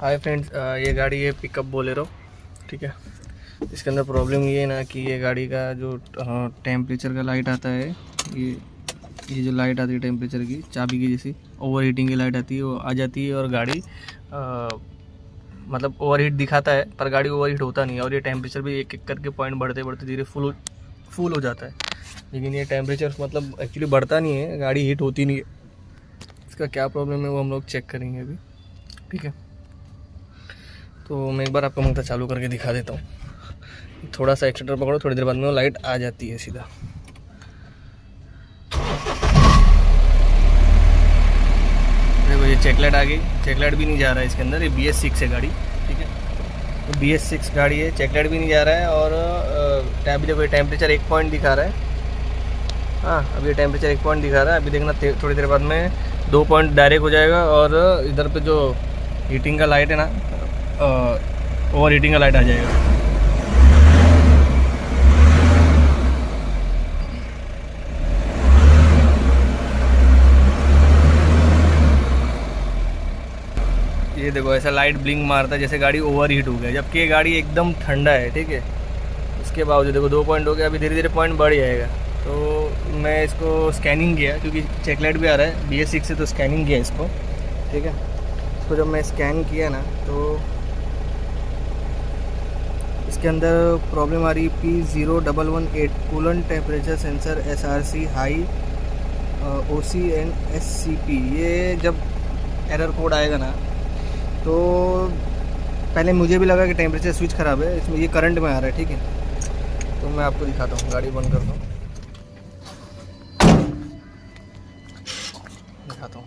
Hi friends, ये गाड़ी है पिकअप बोलेरो। ठीक है। इसके अंदर प्रॉब्लम ये है ना कि ये गाड़ी का जो टेम्परेचर का लाइट आता है, ये जो लाइट आती है टेम्परेचर की, चाबी की जैसी ओवर हीटिंग की लाइट आती है, वो आ जाती है और गाड़ी मतलब ओवर हीट दिखाता है पर गाड़ी ओवर हीट होता नहीं है। और ये टेम्परेचर भी एक एक करके पॉइंट बढ़ते बढ़ते धीरे फुल हो जाता है। लेकिन ये टेम्परेचर मतलब एक्चुअली बढ़ता नहीं है, गाड़ी हीट होती नहीं है। इसका क्या प्रॉब्लम है वो हम लोग चेक करेंगे अभी। ठीक है, तो मैं एक बार आपको मोटर चालू करके दिखा देता हूँ। थोड़ा सा एक्सीटर पकड़ो, थोड़ी देर बाद में वो लाइट आ जाती है सीधा। देखो ये चेक लाइट आ गई। चेक लाइट भी नहीं जा रहा है इसके अंदर, ये BS6 है गाड़ी। ठीक है, तो BS6 गाड़ी है, चेक लाइट भी नहीं जा रहा है। और अभी देखो ये टेम्परेचर 1 पॉइंट दिखा रहा है। हाँ, अभी ये टेम्परेचर 1 पॉइंट दिखा रहा है। अभी देखना थोड़ी देर बाद में 2 पॉइंट डायरेक्ट हो जाएगा। और इधर पे जो हीटिंग का लाइट है ना, ओवर हीटिंग का लाइट आ जाएगा। ये देखो ऐसा लाइट ब्लिंक मारता है जैसे गाड़ी ओवर हीट हो गया, जबकि ये गाड़ी एकदम ठंडा है। ठीक है, उसके बावजूद देखो 2 पॉइंट हो गया। अभी धीरे धीरे पॉइंट बढ़ जाएगा। तो मैं इसको स्कैनिंग किया क्योंकि चेक लाइट भी आ रहा है BS6 से, तो स्कैनिंग किया इसको। ठीक है, इसको जब मैं स्कैन किया ना तो इसके अंदर प्रॉब्लम आ रही P0118 coolant temperature sensor SRC high OCN/SCP। ये जब एरर कोड आएगा ना तो पहले मुझे भी लगा कि टेम्परेचर स्विच ख़राब है, इसमें ये करंट में आ रहा है। ठीक है, तो मैं आपको दिखाता हूँ, गाड़ी बंद करता हूँ, दिखाता हूँ।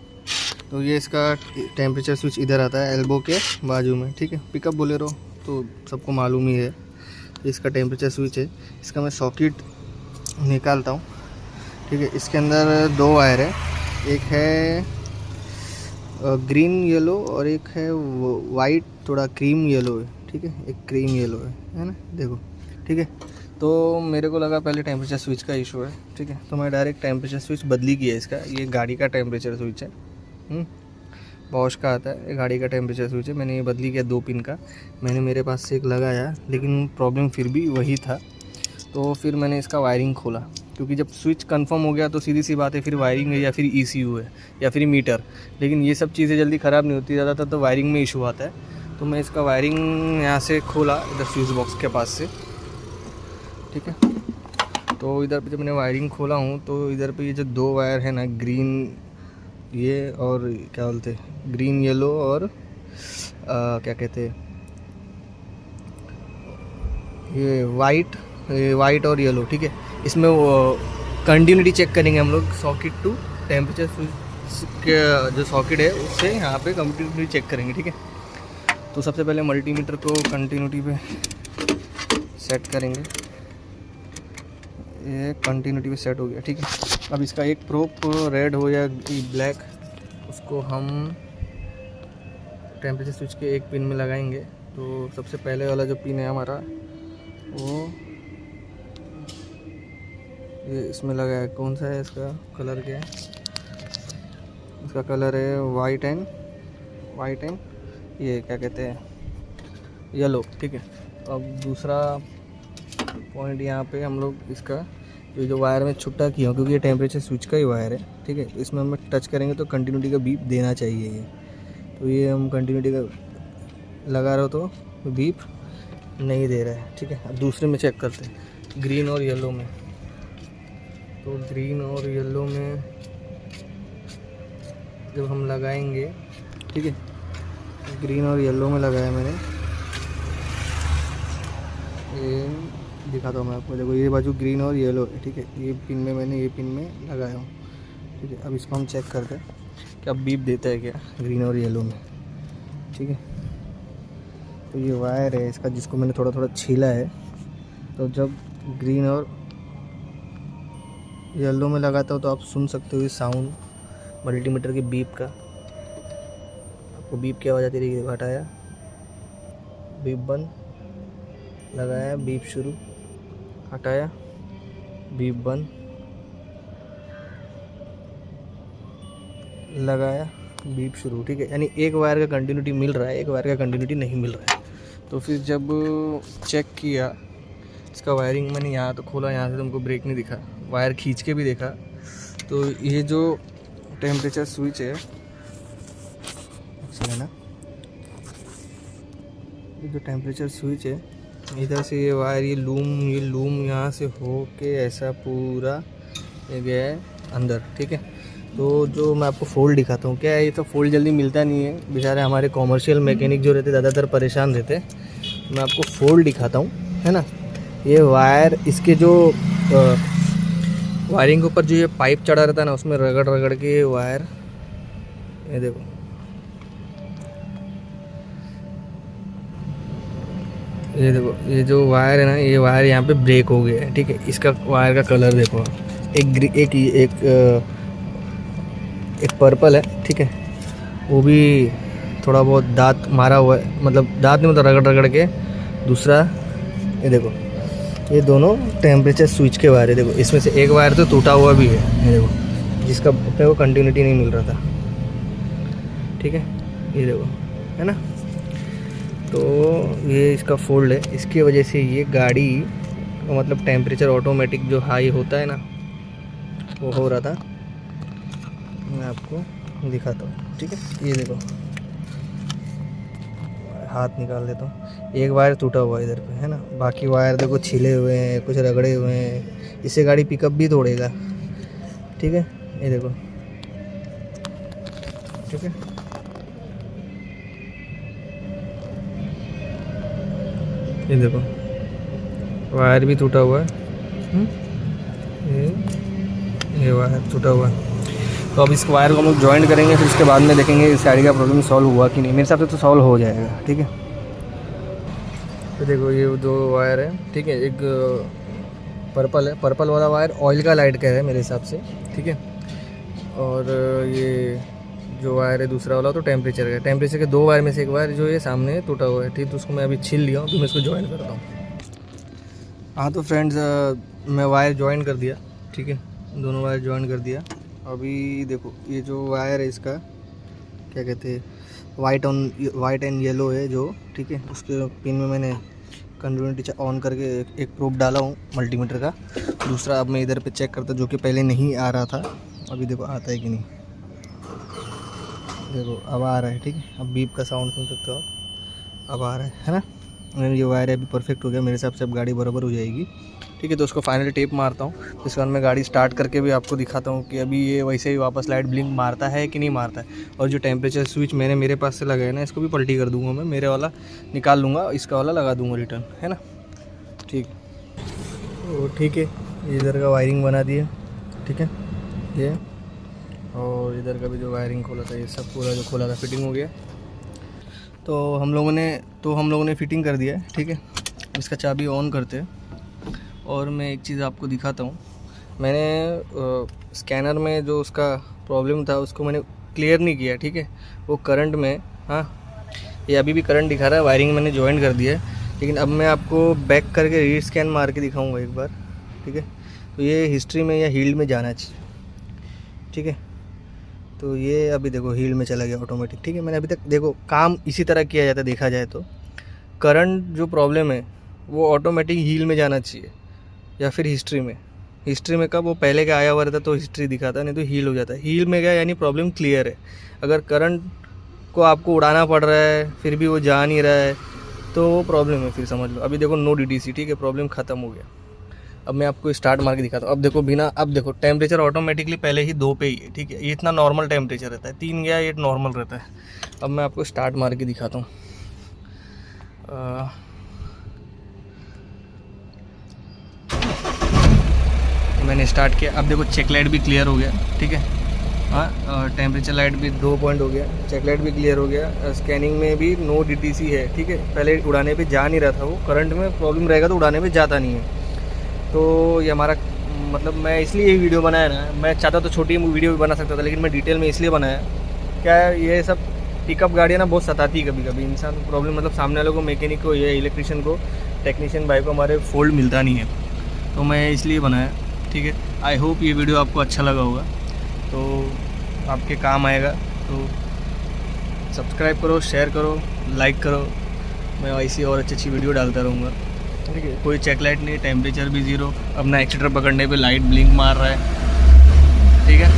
तो ये इसका टेम्परेचर स्विच इधर आता है एल्बो के बाजू में। ठीक है, पिकअप बोलेरो तो सबको मालूम ही है। इसका टेम्परेचर स्विच है। इसका मैं सॉकेट निकालता हूँ। ठीक है, इसके अंदर 2 वायर है, एक है ग्रीन येलो और एक है वाइट थोड़ा क्रीम येलो है। ठीक है, एक क्रीम येलो है ना, देखो। ठीक है, तो मेरे को लगा पहले टेम्परेचर स्विच का इशू है। ठीक है, तो मैं डायरेक्ट टेम्परेचर स्विच बदली किया इसका। ये गाड़ी का टेम्परेचर स्विच है, बॉश का आता है, गाड़ी का टेम्परेचर स्विच है। मैंने ये बदली किया 2 पिन का। मैंने मेरे पास से एक लगाया, लेकिन प्रॉब्लम फिर भी वही था। तो फिर मैंने इसका वायरिंग खोला, क्योंकि जब स्विच कंफर्म हो गया तो सीधी सी बात है, फिर वायरिंग है या फिर ECU है या फिर मीटर। लेकिन ये सब चीज़ें जल्दी ख़राब नहीं होती, ज़्यादातर तो वायरिंग में इशू आता है। तो मैं इसका वायरिंग यहाँ से खोला, इधर फ्यूज़ बॉक्स के पास से। ठीक है, तो इधर पे जब मैंने वायरिंग खोला हूँ तो इधर पे ये जो 2 वायर है ना, ग्रीन ये और क्या बोलते हैं, ग्रीन येलो और क्या कहते हैं ये वाइट और येलो। ठीक है, इसमें वो कंटिन्यूटी चेक करेंगे हम लोग। सॉकेट टू टेम्परेचर स्विच के जो सॉकेट है उससे यहाँ पे कंटिन्यूटी चेक करेंगे। ठीक है, तो सबसे पहले मल्टीमीटर को कंटिन्यूटी पे सेट करेंगे। ये कंटिन्यूटी पे सेट हो गया। ठीक है, अब इसका एक प्रोप रेड हो या ब्लैक, उसको हम टेम्परेचर स्विच के एक पिन में लगाएंगे। तो सबसे पहले वाला जो पिन है हमारा, वो ये इसमें लगा है। कौन सा है, इसका कलर क्या है? इसका कलर है वाइट एंड ये क्या कहते हैं, येलो। ठीक है, अब दूसरा पॉइंट यहाँ पे हम लोग इसका जो वायर में छुट्टा किया, क्योंकि ये टेम्परेचर स्विच का ही वायर है। ठीक है, इसमें हम टच करेंगे तो कंटिन्यूटी का बीप देना चाहिए ये। तो ये हम कंटिन्यूटी का लगा रहे हो तो बीप नहीं दे रहा है। ठीक है, अब दूसरे में चेक करते हैं, ग्रीन और येलो में। तो ग्रीन और येलो में जब हम लगाएंगे, ठीक है, ग्रीन और येलो में लगाया मैंने। ये दिखाता हूँ मैं आपको, देखो ये बाजू ग्रीन और येलो है। ठीक है, ये पिन में मैंने ये पिन में लगाया हूँ। ठीक है, अब इसको हम चेक करते हैं कि अब बीप देता है क्या ग्रीन और येलो में। ठीक है, तो ये वायर है इसका, जिसको मैंने थोड़ा थोड़ा छीला है। तो जब ग्रीन और येलो में लगाता हूँ तो आप सुन सकते हो ये साउंड मल्टीमीटर के बीप का। आपको बीप की आवाज़ आती रहेगी। हटाया, बीप बंद, लगाया, बीप शुरू, हटाया, बीप बंद, लगाया, बीप शुरू, ठीक है, यानी एक वायर का कंटिन्यूटी मिल रहा है, एक वायर का कंटिन्यूटी नहीं मिल रहा है। तो फिर जब चेक किया इसका वायरिंग, मैंने यहाँ तो खोला, यहाँ से तुमको ब्रेक नहीं दिखा, वायर खींच के भी देखा, तो ये जो टेम्परेचर स्विच है ना, ये जो टेम्परेचर स्विच है, इधर से ये वायर, ये लूम यहाँ से हो के ऐसा पूरा ये गया है अंदर, ठीक है। तो जो मैं आपको फोल्ड दिखाता हूँ, क्या है, ये तो फोल्ड जल्दी मिलता नहीं है, बेचारे हमारे कॉमर्शियल मैकेनिक जो रहते ज़्यादातर परेशान रहते हैं। मैं आपको फोल्ड दिखाता हूँ, है ना। ये वायर, इसके जो वायरिंग के ऊपर जो ये पाइप चढ़ा रहता है ना, उसमें रगड़ रगड़ के ये वायर, ये देखो, ये देखो, ये जो वायर है ना, ये वायर यहाँ पे ब्रेक हो गया है, ठीक है। इसका वायर का कलर देखो, एक पर्पल है, ठीक है, वो भी थोड़ा बहुत दांत मारा हुआ है, मतलब दांत नहीं, मतलब रगड़ रगड़ के। दूसरा ये देखो, ये दोनों टेम्परेचर स्विच के वायर है, देखो इसमें से एक वायर तो टूटा हुआ भी है, ये देखो, जिसका अपने को कंटिन्यूटी नहीं मिल रहा था, ठीक है, ये देखो, है ना। तो ये इसका फोल्ड है, इसकी वजह से ये गाड़ी मतलब टेम्परेचर ऑटोमेटिक जो हाई होता है ना, वो हो रहा था। मैं आपको दिखाता हूँ, ठीक है, ये देखो, हाथ निकाल देता हूँ, एक वायर टूटा हुआ है इधर पे, है ना, बाकी वायर देखो छिले हुए हैं, कुछ रगड़े हुए हैं, इससे गाड़ी पिकअप भी तोड़ेगा, ठीक है, ये देखो, ठीक है। ये देखो, वायर भी टूटा हुआ है, ये वायर टूटा हुआ है। तो अब इस वायर को हम लोग ज्वाइन करेंगे, फिर उसके बाद में देखेंगे इस गाड़ी का प्रॉब्लम सॉल्व हुआ कि नहीं। मेरे हिसाब से तो सॉल्व हो जाएगा, ठीक है। तो देखो, ये दो वायर है, ठीक है, एक पर्पल है, पर्पल वाला वायर ऑयल का लाइट का है मेरे हिसाब से, ठीक है। और ये जो वायर है दूसरा वाला तो टेम्परेचर का, टेम्परेचर के दो वायर में से एक वायर जो ये सामने टूटा हुआ है, ठीक। तो उसको मैं अभी छील लिया हूँ, तो मैं इसको ज्वाइन करता हूँ। हाँ तो फ्रेंड्स, मैं वायर ज्वाइन कर दिया, ठीक है, दोनों वायर ज्वाइन कर दिया। अभी देखो, ये जो वायर है इसका क्या कहते हैं, वाइट एंड येलो है जो, ठीक है, उसके पिन में मैंने कंटिन्यूटी ऑन करके एक प्रोब डाला हूँ मल्टीमीटर का। दूसरा अब मैं इधर पे चेक करता, जो कि पहले नहीं आ रहा था, अभी देखो आता है कि नहीं, देखो अब आ रहा है, ठीक है। अब बीप का साउंड सुन सकते हो आप, अब आ रहा है ना। ये वायर अभी परफेक्ट हो गया, मेरे हिसाब से अब गाड़ी बराबर हो जाएगी, ठीक है। तो उसको फाइनली टेप मारता हूँ, इसके बाद मैं गाड़ी स्टार्ट करके भी आपको दिखाता हूँ कि अभी ये वैसे ही वापस लाइट ब्लिंक मारता है कि नहीं मारता है। और जो टेम्परेचर स्विच मैंने मेरे पास से लगाया ना, इसको भी पलटी कर दूँगा मैं, मेरे वाला निकाल लूँगा, इसका वाला लगा दूँगा रिटर्न, है ना, ठीक। तो ठीक है, इधर का वायरिंग बना दिए, ठीक है, ये, और इधर का भी जो वायरिंग खोला था, ये सब पूरा जो खोला था फिटिंग हो गया। तो हम लोगों ने फिटिंग कर दिया है, ठीक है। इसका चाबी ऑन करते हैं, और मैं एक चीज़ आपको दिखाता हूँ। मैंने स्कैनर में जो उसका प्रॉब्लम था उसको मैंने क्लियर नहीं किया, ठीक है। वो करंट में, हाँ, ये अभी भी करंट दिखा रहा है, वायरिंग मैंने ज्वाइन कर दिया है, लेकिन अब मैं आपको बैक करके रीड स्कैन मार के दिखाऊँगा एक बार, ठीक है। तो ये हिस्ट्री में या हील्ड में जाना चाहिए, ठीक है। तो ये अभी देखो हील्ड में चला गया ऑटोमेटिक, ठीक है। मैंने अभी तक देखो काम इसी तरह किया जाता है, देखा जाए तो करंट जो प्रॉब्लम है वो ऑटोमेटिक हील में जाना चाहिए या फिर हिस्ट्री में कब वो पहले का आया हुआ रहता तो हिस्ट्री दिखाता, नहीं तो हील हो जाता है। हील में गया यानी प्रॉब्लम क्लियर है। अगर करंट को आपको उड़ाना पड़ रहा है फिर भी वो जा नहीं रहा है तो वो प्रॉब्लम है, फिर समझ लो। अभी देखो नो DTC, ठीक है, प्रॉब्लम ख़त्म हो गया। अब मैं आपको स्टार्ट मार के दिखाता हूँ। अब देखो अब देखो टेम्परेचर ऑटोमेटिकली पहले ही 2 पे ही है, ठीक है। ये इतना नॉर्मल टेम्परेचर रहता है, 3 गया ये नॉर्मल रहता है। अब मैं आपको स्टार्ट मार के दिखाता हूँ। मैंने स्टार्ट किया, अब देखो चेक लाइट भी क्लियर हो गया, ठीक है। हाँ, टेम्परेचर लाइट भी 2 पॉइंट हो गया, चेक लाइट भी क्लियर हो गया, स्कैनिंग में भी नो DTC है, ठीक है। पहले उड़ाने पे जा नहीं रहा था, वो करंट में प्रॉब्लम रहेगा तो उड़ाने पे जाता नहीं है। तो ये हमारा मतलब मैं इसलिए ये वीडियो बनाया ना, मैं चाहता तो छोटी वीडियो भी बना सकता था, लेकिन मैं डिटेल में इसलिए बनाया। क्या है, ये सब पिकअप गाड़ियाँ ना बहुत सताती है कभी कभी इंसान को प्रॉब्लम, मतलब सामने वालों को, मैकेनिक को या इलेक्ट्रिशियन को, टेक्नीशियन भाई को हमारे फोल्ड मिलता नहीं है, तो मैं इसलिए बनाया, ठीक है। आई होप ये वीडियो आपको अच्छा लगा होगा, तो आपके काम आएगा। तो सब्सक्राइब करो, शेयर करो, लाइक करो। मैं ऐसी और अच्छी अच्छी वीडियो डालता रहूँगा। ठीक है, कोई चेक लाइट नहीं, टेम्परेचर भी 0। अपना एक्सीटर पकड़ने पे लाइट ब्लिंक मार रहा है। ठीक है,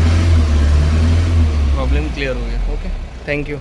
प्रॉब्लम क्लियर हो गया। Okay, thank you.